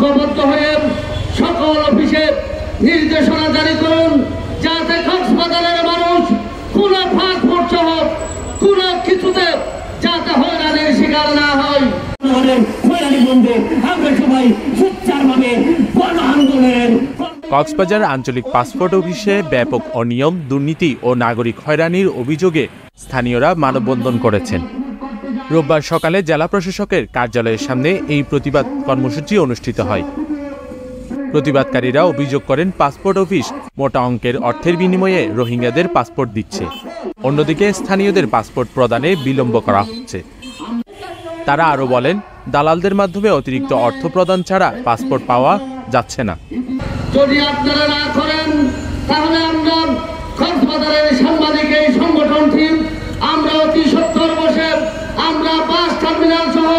ঐক্যবদ্ধ হয়ে সকল অফিসে নির্দেশনা জারি করুন, যাতে কক্সবাজারের মানুষ কোন পাসপোর্ট সহ কোন কিছুতে যাতে হয়রানির শিকার না হয়। কক্সবাজার আঞ্চলিক পাসপোর্ট অফিসে ব্যাপক অনিয়ম, দুর্নীতি ও নাগরিক হয়রানির অভিযোগে স্থানীয়রা মানববন্ধন করেছেন। রোববার সকালে জেলা প্রশাসকের কার্যালয়ের সামনে এই প্রতিবাদ কর্মসূচি অনুষ্ঠিত হয়। প্রতিবাদকারীরা অভিযোগ করেন, পাসপোর্ট অফিস মোটা অঙ্কের অর্থের বিনিময়ে রোহিঙ্গাদের পাসপোর্ট দিচ্ছে, অন্যদিকে স্থানীয়দের পাসপোর্ট প্রদানে বিলম্ব করা হচ্ছে। তারা আরও বলেন, দালালদের মাধ্যমে অতিরিক্ত অর্থ প্রদান ছাড়া পাসপোর্ট পাওয়া যাচ্ছে না। যদি আপনারা না করেন তাহলে আমরা কক্সবাজারের সাংবাদিক এই সংগঠনটি আমরা অতি সত্তর বসে আমরা বাস টার্মিনাল সহ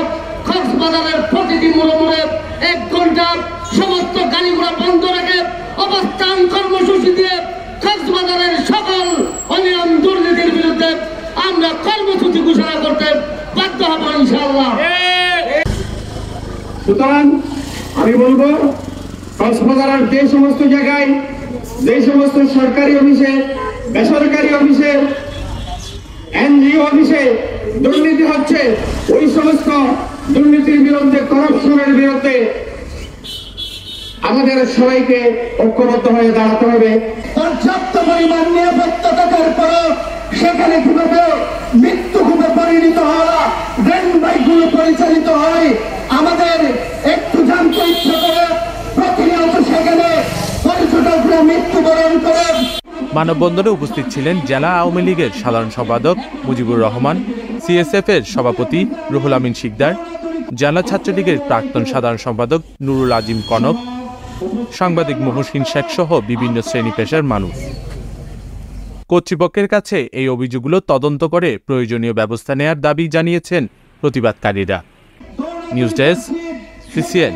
কক্সবাজারের প্রতিটি মোড়ে 1 ঘন্টা সমস্ত গাড়িগুলো বন্ধ রেখে অবস্থান কর্মসূচি দিয়ে কক্সবাজারের সকল অনিয়ম দুর্নীতির বিরুদ্ধে আমরা কর্মসূচি ঘোষণা করতে বাধ্য হব ইনশাআল্লাহ। সুতরাং আমি বলবো, কক্সবাজারের যে সমস্ত জায়গায়, যে সমস্ত সরকারি অফিসে, বেসরকারি অফিসে, এনজিও অফিসে দুর্নীতি হচ্ছে, ওই সমস্ত দুর্নীতির বিরুদ্ধে, করাপশনের বিরুদ্ধে আমাদের সবাইকে ঐক্যবদ্ধ হয়ে দাঁড়াতে হবে। পর্যাপ্ত পরিমাণ নিরাপত্তা থাকার পরও সেখানে কিভাবে মৃত্যুকূপে পরিণত হওয়া রেল বাইকগুলো পরিচালিত হয়, আমাদের একটু জানতে ইচ্ছা করে প্রতিনিয়ত সেখানে পর্যটকরা মৃত্যুবরণ করেন। মানববন্ধনে উপস্থিত ছিলেন জেলা আওয়ামী লীগের সাধারণ সম্পাদক মুজিবুর রহমান, সিএসএফ এর সভাপতি রুহুল আমিন শিকদার, জেলা ছাত্রলীগের প্রাক্তন সাধারণ সম্পাদক নুরুল আজিম কনক, সাংবাদিক মহসিন শেখ সহ বিভিন্ন শ্রেণী পেশার মানুষ। কর্তৃপক্ষের কাছে এই অভিযোগগুলো তদন্ত করে প্রয়োজনীয় ব্যবস্থা নেয়ার দাবি জানিয়েছেন প্রতিবাদকারীরা। News desk, CCN.